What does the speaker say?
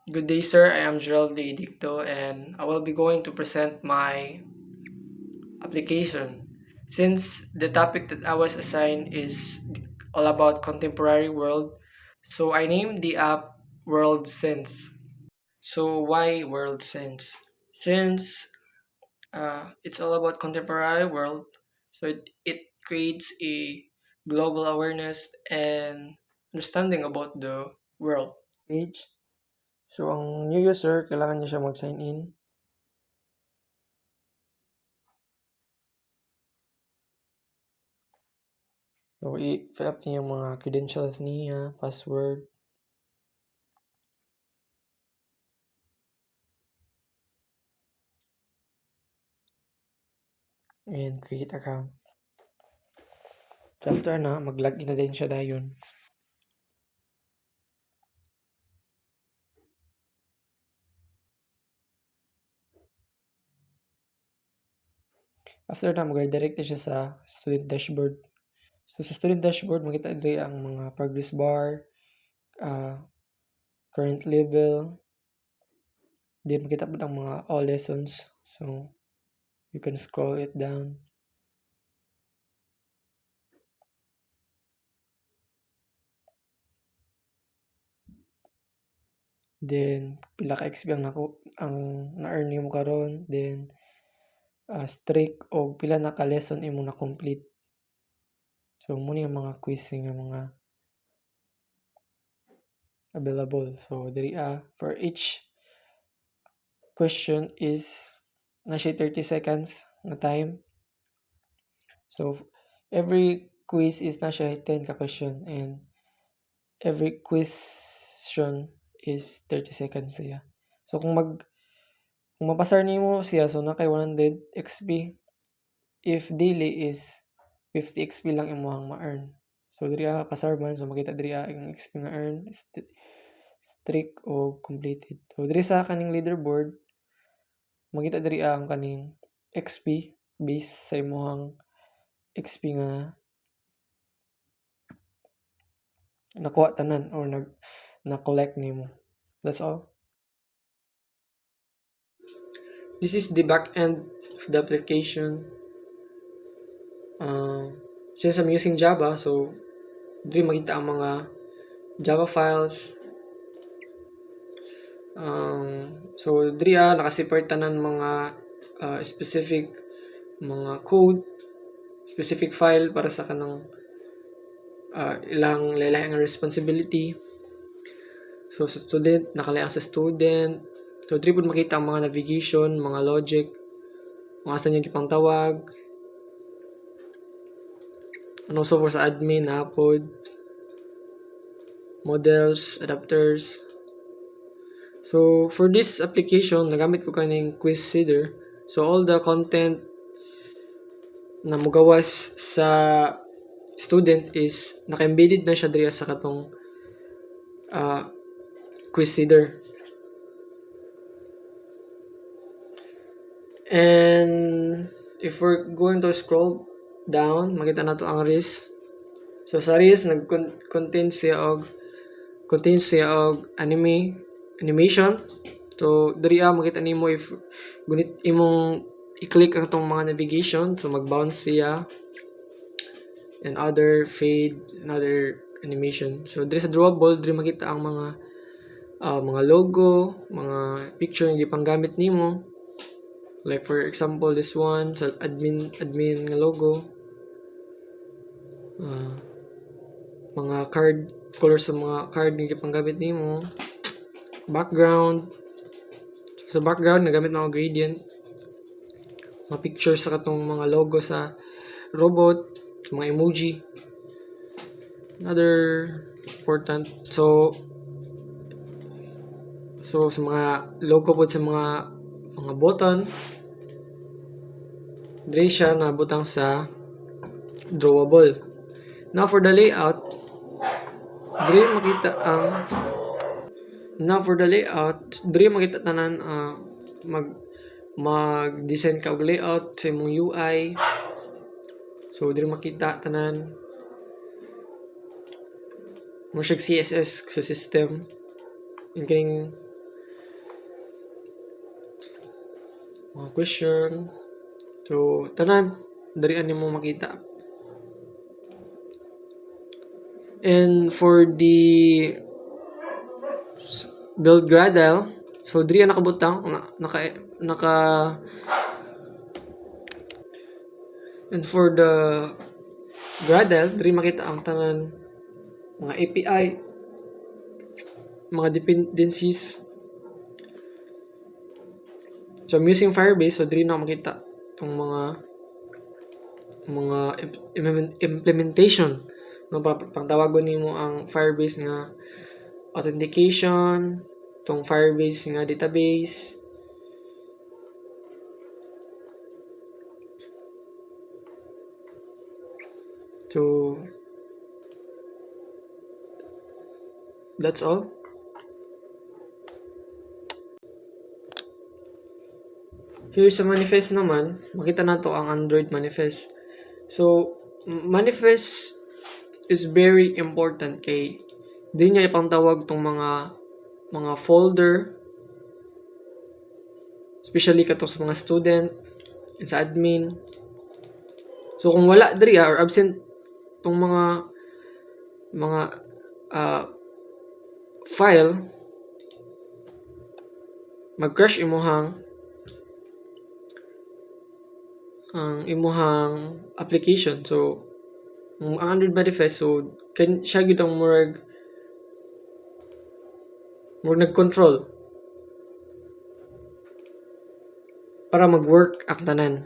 Good day, sir. I am Gerald D. Dicto, and I will be going to present my application. Since the topic that I was assigned is all about contemporary world, so I named the app World Sense. So why World Sense? Since it's all about contemporary world, so it creates a global awareness and understanding about the world. Page. So, ang new user, kailangan niya siya mag-sign in. So, i-fill up niya yung mga credentials niya, password. And create account. So, after na, mag-login na din siya dayon. After na, mag-redirect na siya sa student dashboard. So, sa student dashboard, makita din ang mga progress bar, current level, then makita po ang mga all lessons. So, you can scroll it down. Then, pila ka XP ang na-earn mo karon. Then, streak o pila na ka lesson imo na complete. So, muna yung mga quiz nga mga available. So, diri for each question is na siya 30 seconds na time. So, every quiz is na siya 10 ka question and every question is 30 seconds siya. So, kung mapasar nimo siya, so na kay 100 XP. If daily is 50 XP lang imuhang ma-earn. So, diri pasar man. So, makita diri ang XP nga earn, streak o completed. So, diri sa kaning leaderboard, makita diri ang kaning XP based sa imuhang XP nga nakuha tanan or na-collect nimo. That's all. This is the back end of the application. Since I'm using Java, so diri makita ang mga Java files. So diri naka-separate tanan mga specific mga code, specific file para sa kanang ilang lain-lain responsibility. So sa student, nakalayan sa student. So diri pud makita ang mga navigation, mga logic, mga asa niya gipang tawag. And also for sa admin na pod models, adapters. So for this application, nagamit ko kaning quiz seeder. So all the content na mugawas sa student is naka-embedded na siya diri sa katong quiz seeder. And if we're going to scroll down, makita nato ang RIS. So sa RIS nag-contain siya og animation. So diri makita nimo if gunit imong i-click ang tong mga navigation, so mag-bounce siya and other fade and other animation. So diri sa drawable, diri makita ang mga logo, mga picture nga gipanggamit nimo. Like for example, this one sa admin nga logo. Mga card colors sa mga card nga gipanggamit nimo. Background. Sa background nagamit na ako gradient. Mga pictures sa katong mga logo sa robot, mga emoji. Another important. So sa mga logo po sa mga button, diri siya nabutang sa drawable. Now for the layout, diri makita tanan mag-design ka og layout sa imong UI. So diri makita tanan mo siya CSS sa system. Yung kining mga question. So tanan diri ani mo makita. And for the build Gradle, so diri nakabutang naka and for the Gradle, diri makita ang tanan mga API, mga dependencies. So I'm using Firebase, so diri na makita tong mga implementation no pagtawagon nimo ang Firebase nga authentication, tong Firebase nga database. So that's all. Here's sa manifest naman, makita nato ang Android manifest. So manifest is very important kay di niya ipangtawag tong mga folder, especially katong sa mga student and sa admin. So kung wala diri or absent tong mga file, mag-crash ang imuhang application. So ang Android manifest, so siya gyud ang murag nag-control para mag-work ang tanan.